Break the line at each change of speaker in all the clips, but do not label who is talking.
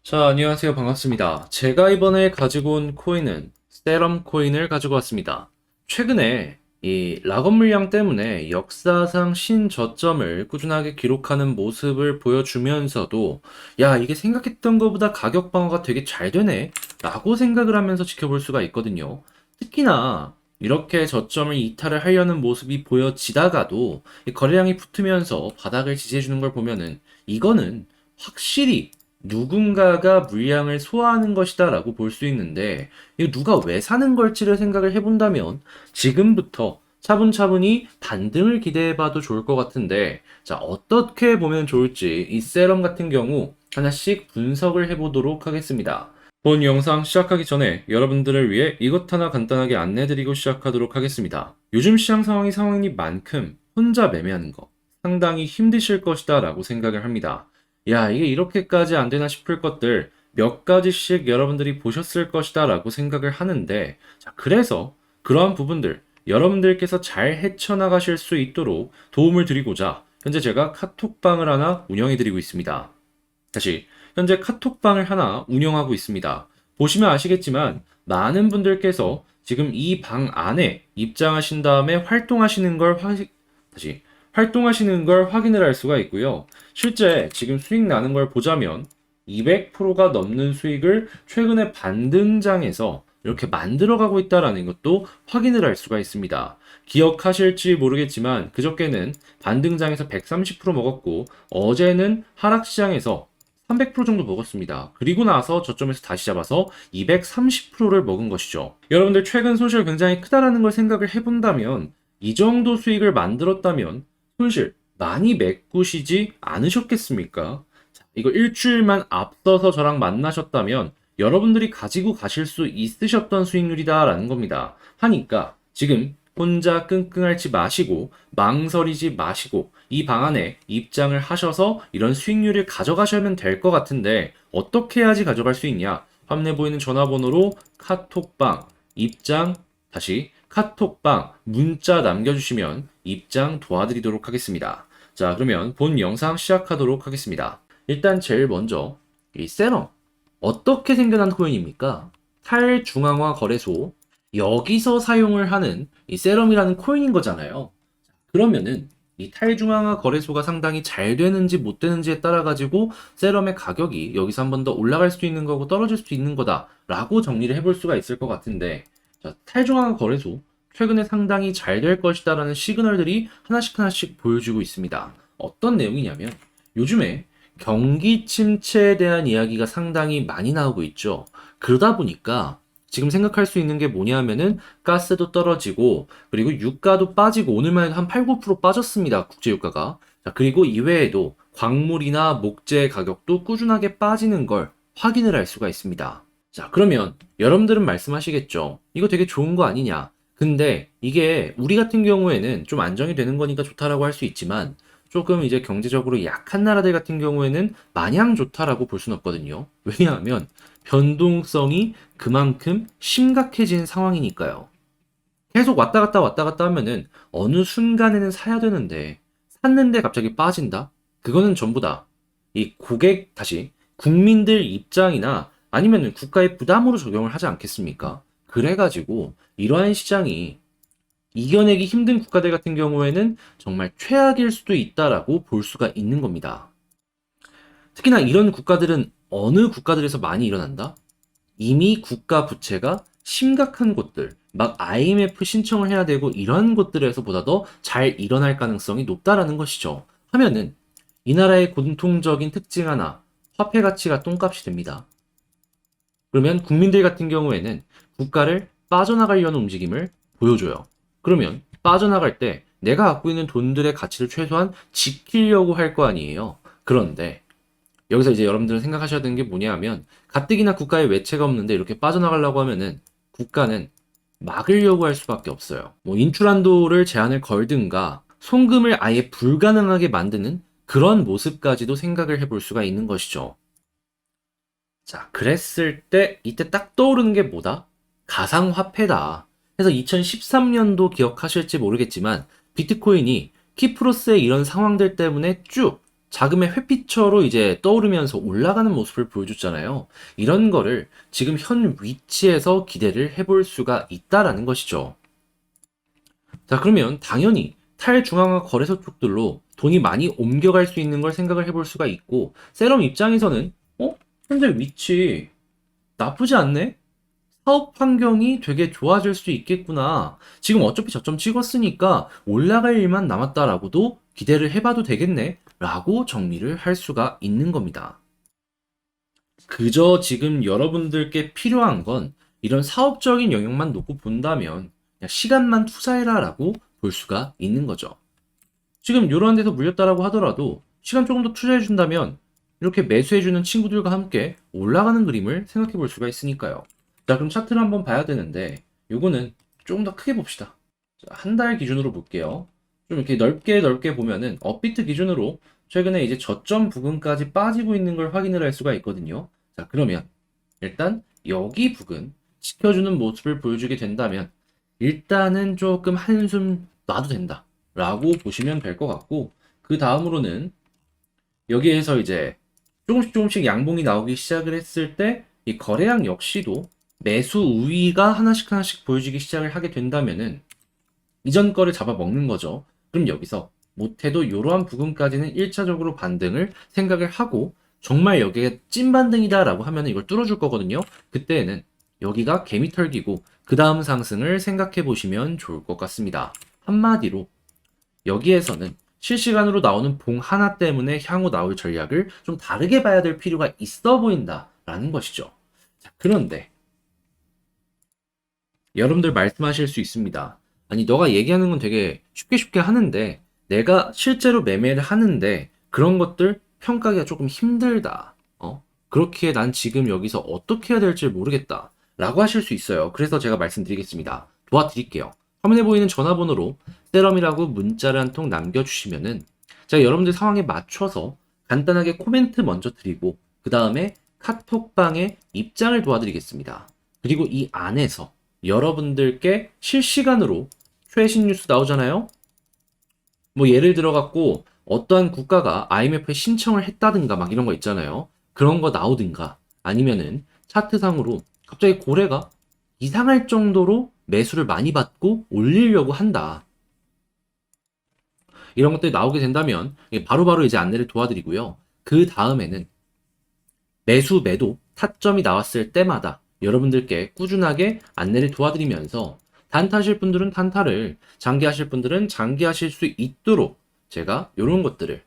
자, 안녕하세요. 반갑습니다. 제가 이번에 가지고 온 코인은 세럼 코인을 가지고 왔습니다. 최근에 이 락업 물량 때문에 역사상 신저점을 꾸준하게 기록하는 모습을 보여주면서도 야, 이게 생각했던 것보다 가격 방어가 되게 잘 되네 라고 생각을 하면서 지켜볼 수가 있거든요. 특히나 이렇게 저점을 이탈을 하려는 모습이 보여지다가도 이 거래량이 붙으면서 바닥을 지지해주는 걸 보면은 이거는 확실히 누군가가 물량을 소화하는 것이다 라고 볼 수 있는데, 이거 누가 왜 사는 걸지를 생각을 해본다면 지금부터 차분차분히 반등을 기대해봐도 좋을 것 같은데, 자, 어떻게 보면 좋을지 이 세럼 같은 경우 하나씩 분석을 해보도록 하겠습니다. 본 영상 시작하기 전에 여러분들을 위해 이것 하나 간단하게 안내드리고 시작하도록 하겠습니다. 요즘 시장 상황이 상황인 만큼 혼자 매매하는 거 상당히 힘드실 것이다 라고 생각을 합니다. 야, 이게 이렇게까지 안 되나 싶을 것들 몇 가지씩 여러분들이 보셨을 것이다 라고 생각을 하는데, 자, 그래서 그러한 부분들 여러분들께서 잘 헤쳐나가실 수 있도록 도움을 드리고자 현재 제가 카톡방을 하나 운영해 드리고 있습니다. 다시, 현재 카톡방을 하나 운영하고 있습니다. 보시면 아시겠지만 많은 분들께서 지금 이 방 안에 입장하신 다음에 다시 활동하시는 걸 확인을 할 수가 있고요. 실제 지금 수익 나는 걸 보자면 200%가 넘는 수익을 최근에 반등장에서 이렇게 만들어가고 있다라는 것도 확인을 할 수가 있습니다. 기억하실지 모르겠지만 그저께는 반등장에서 130% 먹었고 어제는 하락시장에서 300% 정도 먹었습니다. 그리고 나서 저점에서 다시 잡아서 230%를 먹은 것이죠. 여러분들 최근 손실 굉장히 크다라는 걸 생각을 해본다면 이 정도 수익을 만들었다면 손실 많이 메꾸시지 않으셨겠습니까? 자, 이거 일주일만 앞서서 저랑 만나셨다면 여러분들이 가지고 가실 수 있으셨던 수익률이다라는 겁니다. 하니까 지금 혼자 끙끙 앓지 마시고 망설이지 마시고 이 방안에 입장을 하셔서 이런 수익률을 가져가시면 될 것 같은데 어떻게 해야지 가져갈 수 있냐? 화면에 보이는 전화번호로 카톡방 입장 다시 카톡방 문자 남겨주시면 입장 도와드리도록 하겠습니다. 자, 그러면 본 영상 시작하도록 하겠습니다. 일단 제일 먼저 이 세럼 어떻게 생겨난 코인입니까? 탈중앙화 거래소 여기서 사용을 하는 이 세럼이라는 코인인 거잖아요. 그러면은 이 탈중앙화 거래소가 상당히 잘 되는지 못 되는지에 따라 가지고 세럼의 가격이 여기서 한 번 더 올라갈 수 있는 거고 떨어질 수 있는 거다라고 정리를 해볼 수가 있을 것 같은데, 자, 탈중앙화 거래소 최근에 상당히 잘 될 것이다라는 시그널들이 하나씩 하나씩 보여주고 있습니다. 어떤 내용이냐면 요즘에 경기 침체에 대한 이야기가 상당히 많이 나오고 있죠. 그러다 보니까 지금 생각할 수 있는 게 뭐냐면은 가스도 떨어지고 그리고 유가도 빠지고 오늘만 해도 한 8, 9% 빠졌습니다. 국제 유가가. 자, 그리고 이외에도 광물이나 목재 가격도 꾸준하게 빠지는 걸 확인을 할 수가 있습니다. 자, 그러면 여러분들은 말씀하시겠죠. 이거 되게 좋은 거 아니냐? 근데 이게 우리 같은 경우에는 좀 안정이 되는 거니까 좋다라고 할 수 있지만 조금 이제 경제적으로 약한 나라들 같은 경우에는 마냥 좋다라고 볼 수는 없거든요. 왜냐하면 변동성이 그만큼 심각해진 상황이니까요. 계속 왔다 갔다 하면은 어느 순간에는 사야 되는데 샀는데 갑자기 빠진다? 그거는 전부 다 이 고객 다시 국민들 입장이나 아니면은 국가의 부담으로 적용을 하지 않겠습니까? 그래가지고 이러한 시장이 이겨내기 힘든 국가들 같은 경우에는 정말 최악일 수도 있다라고 볼 수가 있는 겁니다. 특히나 이런 국가들은 어느 국가들에서 많이 일어난다? 이미 국가 부채가 심각한 곳들, 막 IMF 신청을 해야 되고 이런 곳들에서보다 더 잘 일어날 가능성이 높다라는 것이죠. 하면은 이 나라의 공통적인 특징 하나, 화폐 가치가 똥값이 됩니다. 그러면 국민들 같은 경우에는 국가를 빠져나가려는 움직임을 보여줘요. 그러면 빠져나갈 때 내가 갖고 있는 돈들의 가치를 최소한 지키려고 할 거 아니에요. 그런데 여기서 이제 여러분들은 생각하셔야 되는 게 뭐냐 하면 가뜩이나 국가에 외채가 없는데 이렇게 빠져나가려고 하면은 국가는 막으려고 할 수밖에 없어요. 뭐 인출한도를 제한을 걸든가 송금을 아예 불가능하게 만드는 그런 모습까지도 생각을 해볼 수가 있는 것이죠. 자, 그랬을 때 이때 딱 떠오르는 게 뭐다? 가상화폐다. 그래서 2013년도 기억하실지 모르겠지만 비트코인이 키프로스의 이런 상황들 때문에 쭉 자금의 회피처로 이제 떠오르면서 올라가는 모습을 보여줬잖아요. 이런 거를 지금 현 위치에서 기대를 해볼 수가 있다라는 것이죠. 자, 그러면 당연히 탈중앙화 거래소 쪽들로 돈이 많이 옮겨갈 수 있는 걸 생각을 해볼 수가 있고, 세럼 입장에서는, 현재 위치 나쁘지 않네? 사업 환경이 되게 좋아질 수 있겠구나. 지금 어차피 저점 찍었으니까 올라갈 일만 남았다라고도 기대를 해봐도 되겠네? 라고 정리를 할 수가 있는 겁니다. 그저 지금 여러분들께 필요한 건 이런 사업적인 영역만 놓고 본다면 그냥 시간만 투자해라 라고 볼 수가 있는 거죠. 지금 이런 데서 물렸다라고 하더라도 시간 조금 더 투자해준다면 이렇게 매수해주는 친구들과 함께 올라가는 그림을 생각해 볼 수가 있으니까요. 자, 그럼 차트를 한번 봐야 되는데 요거는 조금 더 크게 봅시다. 한 달 기준으로 볼게요. 좀 이렇게 넓게 보면은 업비트 기준으로 최근에 이제 저점 부근까지 빠지고 있는 걸 확인을 할 수가 있거든요. 자, 그러면 일단 여기 부근 지켜주는 모습을 보여주게 된다면 일단은 조금 한숨 놔도 된다 라고 보시면 될 것 같고, 그 다음으로는 여기에서 이제 조금씩 양봉이 나오기 시작을 했을 때 이 거래량 역시도 매수 우위가 하나씩 보여지기 시작을 하게 된다면은 이전 거를 잡아먹는 거죠. 그럼 여기서 못해도 이러한 부분까지는 1차적으로 반등을 생각을 하고 정말 여기에 찐 반등이다라고 하면 이걸 뚫어줄 거거든요. 그때는 여기가 개미털기고 그 다음 상승을 생각해 보시면 좋을 것 같습니다. 한마디로 여기에서는 실시간으로 나오는 봉 하나 때문에 향후 나올 전략을 좀 다르게 봐야 될 필요가 있어 보인다라는 것이죠. 자, 그런데 여러분들 말씀하실 수 있습니다. 아니, 너가 얘기하는 건 되게 쉽게 하는데 내가 실제로 매매를 하는데 그런 것들 평가하기가 조금 힘들다. 그렇기에 난 지금 여기서 어떻게 해야 될지 모르겠다. 라고 하실 수 있어요. 그래서 제가 말씀드리겠습니다. 도와드릴게요. 화면에 보이는 전화번호로 세럼이라고 문자를 한 통 남겨주시면은 제가 여러분들 상황에 맞춰서 간단하게 코멘트 먼저 드리고 그 다음에 카톡방에 입장을 도와드리겠습니다. 그리고 이 안에서 여러분들께 실시간으로 최신 뉴스 나오잖아요? 뭐 예를 들어 갖고 어떠한 국가가 IMF에 신청을 했다든가 막 이런 거 있잖아요. 그런 거 나오든가 아니면은 차트상으로 갑자기 고래가 이상할 정도로 매수를 많이 받고 올리려고 한다. 이런 것들이 나오게 된다면 바로바로 이제 안내를 도와드리고요. 그 다음에는 매수 매도 타점이 나왔을 때마다 여러분들께 꾸준하게 안내를 도와드리면서 단타하실 분들은 단타를, 장기하실 분들은 장기하실 수 있도록 제가 이런 것들을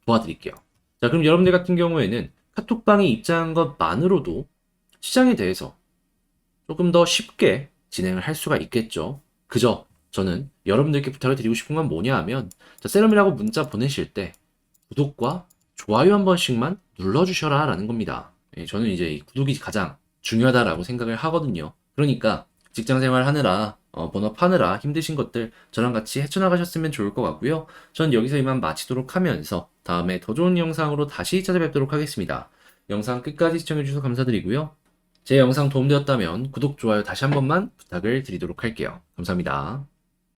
도와드릴게요. 자, 그럼 여러분들 같은 경우에는 카톡방에 입장한 것만으로도 시장에 대해서 조금 더 쉽게 진행을 할 수가 있겠죠. 그저 저는 여러분들께 부탁을 드리고 싶은 건 뭐냐 하면 세럼이라고 문자 보내실 때 구독과 좋아요 한 번씩만 눌러주셔라 라는 겁니다. 저는 이제 이 구독이 가장 중요하다라고 생각을 하거든요. 그러니까 직장생활 하느라 본업하느라 힘드신 것들 저랑 같이 헤쳐나가셨으면 좋을 것 같고요. 전 여기서 이만 마치도록 하면서 다음에 더 좋은 영상으로 다시 찾아뵙도록 하겠습니다. 영상 끝까지 시청해주셔서 감사드리고요. 제 영상 도움되었다면 구독, 좋아요 다시 한 번만 부탁을 드리도록 할게요. 감사합니다.